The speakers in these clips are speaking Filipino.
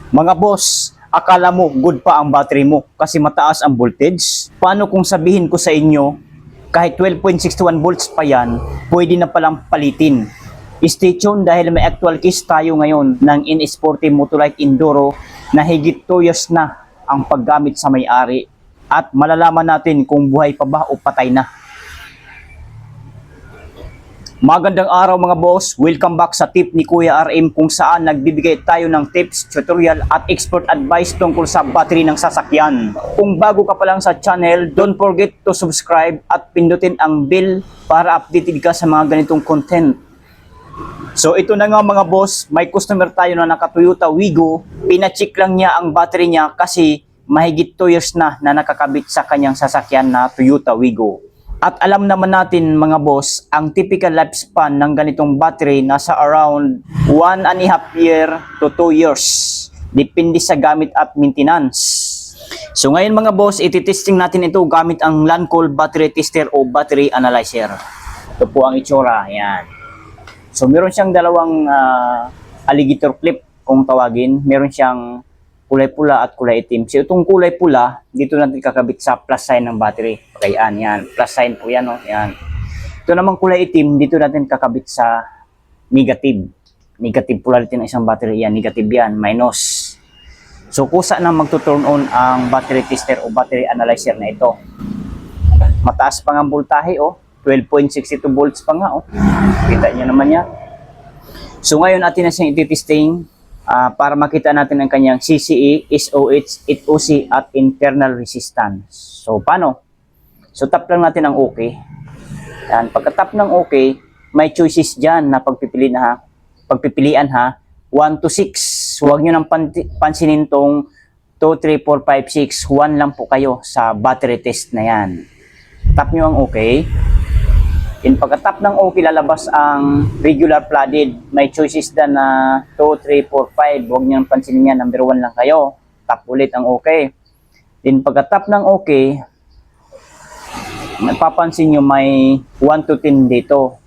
Mga boss, akala mo good pa ang battery mo kasi mataas ang voltage? Paano kung sabihin ko sa inyo, kahit 12.61 volts pa yan, pwede na palang palitin? Stay tuned dahil may actual case tayo ngayon ng N-Sporty Motolite Enduro na higit 2 years na ang paggamit sa may-ari at malalaman natin kung buhay pa ba o patay na. Magandang araw mga boss, welcome back sa tip ni Kuya RM kung saan nagbibigay tayo ng tips, tutorial at expert advice tungkol sa battery ng sasakyan. Kung bago ka pa lang sa channel, don't forget to subscribe at pindutin ang bell para updated ka sa mga ganitong content. So ito na nga mga boss, may customer tayo na naka Toyota Wigo, pinacheck lang niya ang battery niya kasi mahigit 2 years na nakakabit sa kanyang sasakyan na Toyota Wigo. At alam naman natin mga boss, ang typical lifespan ng ganitong battery nasa around 1.5 year to 2 years. Depende sa gamit at maintenance. So ngayon mga boss, ititesting natin ito gamit ang Lancol battery tester o battery analyzer. Ito po ang itsura, yan. So meron siyang dalawang alligator clip kung tawagin. Meron siyang kulay pula at kulay itim. So itong kulay pula, dito natin kakabit sa plus sign ng battery. Okay, yan. Plus sign po yan, oh. Yan. Ito namang kulay itim, dito natin kakabit sa negative. Negative polarity ng isang battery. Yan, negative yan, minus. So kusa na magto-turn on ang battery tester o battery analyzer na ito. Mataas pa nga ang voltahe, oh. 12.62 volts pa nga, oh. Kita nyo naman yan. So ngayon natin na siyang ititesting para makita natin ang kanyang CCE, SOH, HOC at internal resistance. So paano? So tap lang natin ang OK. Yan, pagka-tap ng OK, may choices dyan na pagpipilian ha. 1 to 6. Huwag nyo nang pansinin tong 2, 3, 4, 5, 6. 1 lang po kayo sa battery test na yan. Tap nyo ang OK. In pagka-tap ng OK, lalabas ang regular flooded. May choices na na 2, 3, 4, 5. Huwag nyo nang pansinin yan. Number 1 lang kayo. Tap ulit ang OK. Then pagka-tap ng OK, napapansin nyo may 1 to 10 dito.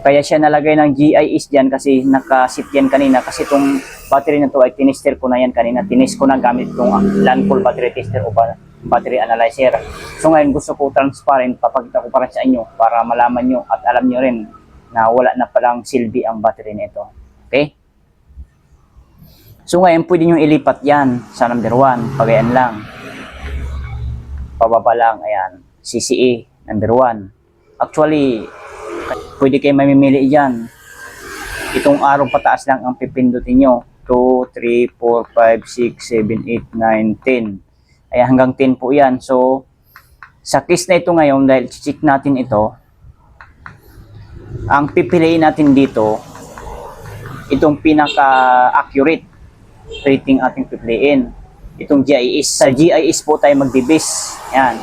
Kaya siya nalagay ng GIS dyan kasi nakasit yan kanina. Kasi itong battery na to ay tinester ko na yan kanina. Tinest ko na gamit itong Lancol battery tester o battery analyzer. So ngayon gusto ko transparent, papakita ko para sa inyo para malaman nyo at alam nyo rin na wala na palang silbi ang battery nito. Okay? So ngayon pwede nyo ilipat yan sa number 1. Pagayan lang. Pababa lang. Ayan. CCE number 1. Actually, pwede kayo mamimili dyan. Itong arrow pataas lang ang pipindutin nyo. 2, 3, 4, 5, 6, 7, 8, 9, 10. Ay hanggang 10 po yan. So, sa case na ito ngayon, dahil check natin ito, ang pipiliin natin dito, itong pinaka-accurate rating ating pipiliin. Itong GIS. Sa GIS po tayo mag-debase. Yan.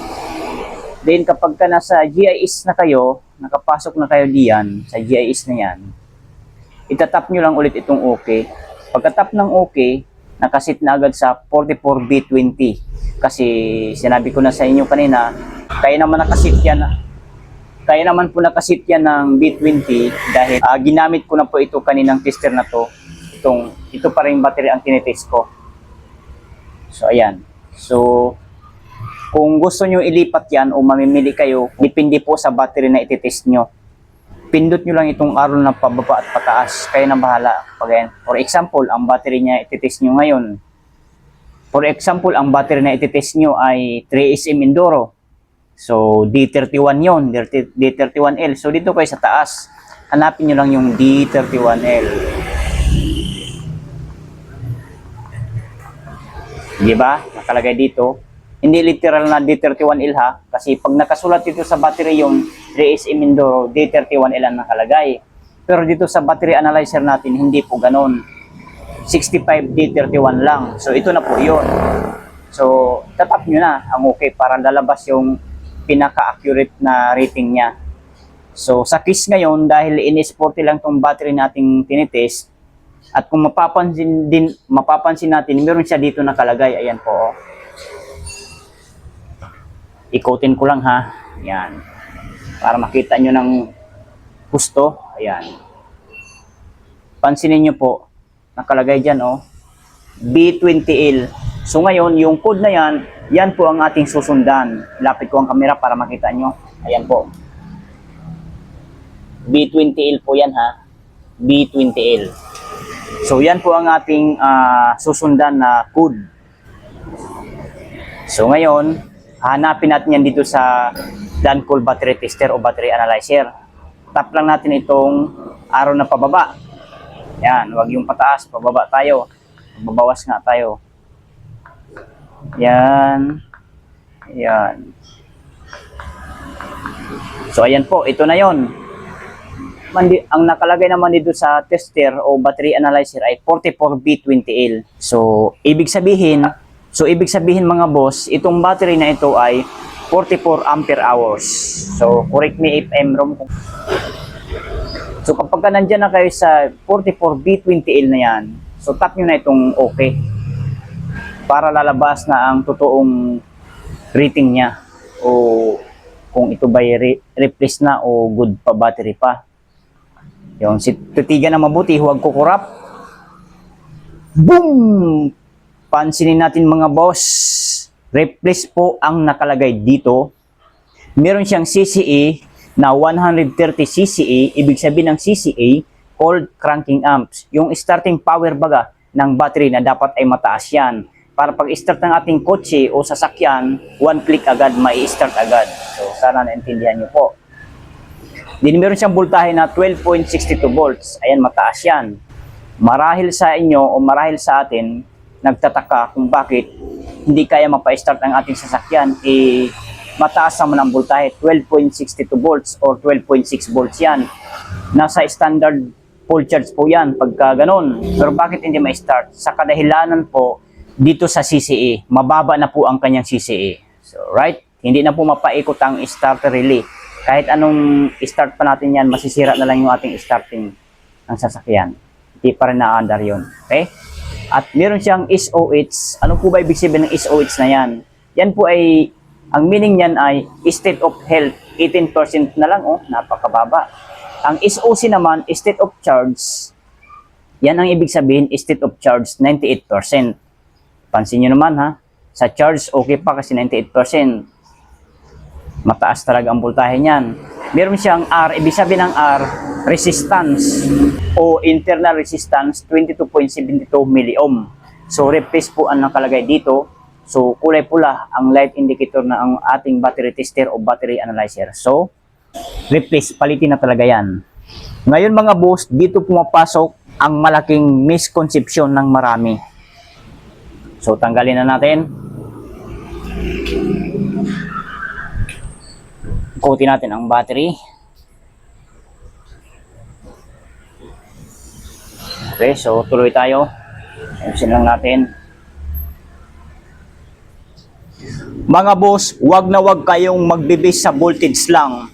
Then kapag ka nasa GIS na kayo, nakapasok na kayo diyan, sa GIS na yan, itatap nyo lang ulit itong OK. Pagka-tap ng OK, nakasit na agad sa 44B20. Kasi sinabi ko na sa inyo kanina, kaya naman po nakasit yan ng B20 dahil ginamit ko na po ito kaninang tester na to. Ito pa rin battery ang tinetest ko. So ayan. So kung gusto nyo ilipat yan o mamimili kayo, depende po sa battery na ititest nyo. Pindot nyo lang itong arrow na pababa at pataas. Kayo na bahala. For example, ang battery niya ititest nyo ngayon. For example, ang battery na ititest nyo ay 3SM Enduro. So, D31 yon, D31L. So, dito kayo sa taas. Hanapin nyo lang yung D31L. Diba? Nakalagay dito. Hindi literal na D31L ha. Kasi pag nakasulat dito sa battery yung 3SM Enduro, D31L ang nakalagay. Pero dito sa battery analyzer natin, hindi po ganon. 65D31 lang. So ito na po yun. So tatap nyo na ang OK para lalabas yung pinaka-accurate na rating niya. So sa case ngayon, dahil N-Sporty lang tong battery nating tinitest, at kung mapapansin natin, meron siya dito nakalagay. Ayan po. Oh. Ikutin ko lang ha. Ayan. Para makita nyo ng gusto. Ayan. Pansinin nyo po. Nakalagay dyan, oh. B20L. So ngayon, yung code na yan, yan po ang ating susundan. Lapit ko ang camera para makita nyo. Ayan po. B20L po yan ha. B20L. So yan po ang ating susundan na code. So ngayon, hanapin natin yan dito sa Dancool battery tester o battery analyzer. Tap lang natin itong arrow na pababa. Yan, wag yung pataas, pababa tayo. Babawas nga tayo. Yan. Yan. So ayan po, ito na yon. Ang nakalagay naman dito sa tester o battery analyzer ay 44B20L. So ibig sabihin mga boss, itong battery na ito ay 44 ampere hours. So correct me if I'm wrong. So kapag nandiyan na kayo sa 44B20L na yan, so tap nyo na itong okay. Para lalabas na ang totoong rating niya. O kung ito ba replace na o good pa battery pa. Yung titigan na mabuti, huwag kukurap. Boom! Pansinin natin mga boss. Replace po ang nakalagay dito. Meron siyang CCA na 130 CCA. Ibig sabihin ng CCA, cold cranking amps. Yung starting power baga ng battery na dapat ay mataas yan. Para pag-start ng ating kotse o sasakyan, one click agad, mai-start agad. So sana naintindihan nyo po. Din meron siyang voltahe na 12.62 volts. Ayan, mataas yan. Marahil sa inyo o marahil sa atin, nagtataka kung bakit hindi kaya mapa-start ang ating sasakyan. Mataas naman ang voltahe, 12.62 volts or 12.6 volts yan. Nasa standard full charge po yan pagka ganun. Pero bakit hindi ma-start? Sa kadahilanan po, dito sa CCA, mababa na po ang kanyang CCA. So, right? Hindi na po mapaikot ang starter relay. Kahit anong start pa natin yan, masisira na lang yung ating starting ng sasakyan. Hindi pa rin na-under yun. Okay? At meron siyang SOH. Ano po ba ibig sabihin ng SOH na yan? Yan po ay, ang meaning yan ay state of health, 18% na lang. Oh, napakababa. Ang SOC naman, state of charge. Yan ang ibig sabihin, state of charge, 98%. Pansin nyo naman ha, sa charge okay pa kasi 98%. Mataas talaga ang voltahe niyan. Meron siyang R, ibig sabihin ng R, resistance o internal resistance 22.72 milliohm. So replace po ang nakalagay dito. So kulay pula ang light indicator na ang ating battery tester o battery analyzer. So replace, palitin na talaga yan. Ngayon mga boss, dito pumapasok ang malaking misconception ng marami. So, tanggalin na natin. Ikutin natin ang battery. Okay, so tuloy tayo. Ayusin lang natin. Mga boss, wag na wag kayong magbe-base sa voltage lang.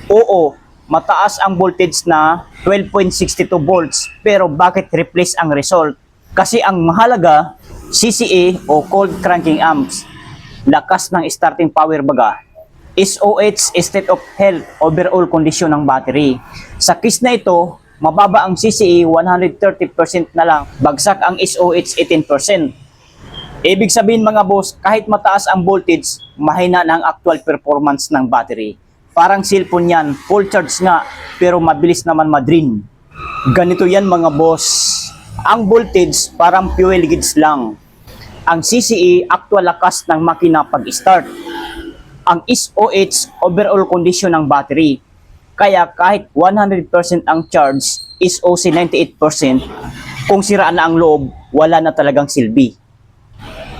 Oo, mataas ang voltage na 12.62 volts. Pero bakit replace ang result? Kasi ang mahalaga, CCA o cold cranking amps, lakas ng starting power baga, SOH, state of health, overall condition ng battery. Sa case na ito, mababa ang CCA, 130% na lang, bagsak ang SOH, 18%. Ibig sabihin mga boss, kahit mataas ang voltage, mahina na ang actual performance ng battery. Parang cellphone yan, full charge nga, pero mabilis naman ma-drain. Ganito yan mga boss. Ang voltage parang fuel gauge lang. Ang CCA, actual lakas ng makina pag-start. Ang SOH, overall condition ng battery. Kaya kahit 100% ang charge, SOC 98%, kung sira na ang loob, wala na talagang silbi.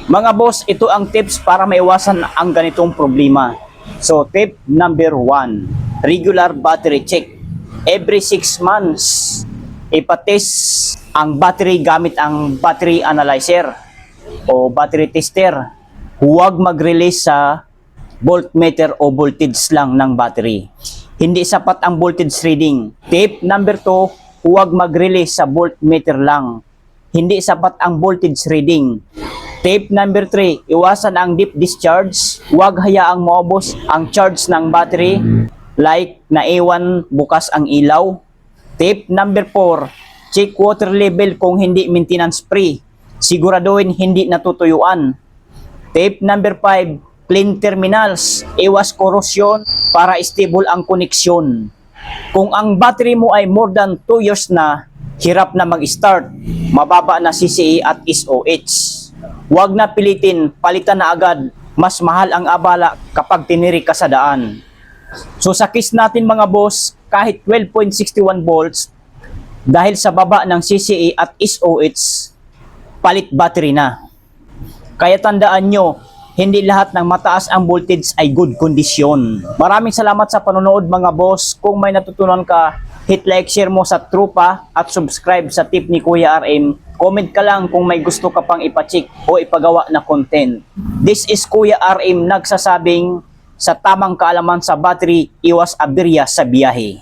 Mga boss, ito ang tips para maiwasan ang ganitong problema. So tip number 1, regular battery check. Every 6 months, ipatest ang battery gamit ang battery analyzer o battery tester. Huwag mag-release sa voltmeter o voltage lang ng battery. Hindi sapat ang voltage reading. Tip number 2, huwag mag-release sa voltmeter lang. Hindi sapat ang voltage reading. Tip number 3, iwasan ang deep discharge. Huwag hayaang maubos ang charge ng battery like naiwan bukas ang ilaw. Tip number 4, check water level kung hindi maintenance free. Siguraduhin hindi natutuyuan. Tip number 5, clean terminals. Iwas korosyon para stable ang koneksyon. Kung ang battery mo ay more than 2 years na, hirap na mag-start, mababa na CCE at SOH. Huwag na pilitin, palitan na agad. Mas mahal ang abala kapag tinirik ka sa daan. So sa case natin mga boss, kahit 12.61 volts, dahil sa baba ng CCE at SOH, palit battery na. Kaya tandaan nyo, hindi lahat ng mataas ang voltage ay good kondisyon. Maraming salamat sa panonood mga boss. Kung may natutunan ka, hit like, share mo sa tropa at subscribe sa tip ni Kuya RM. Comment ka lang kung may gusto ka pang ipacheck o ipagawa na content. This is Kuya RM nagsasabing, sa tamang kaalaman sa battery, iwas aberya sa biyahe.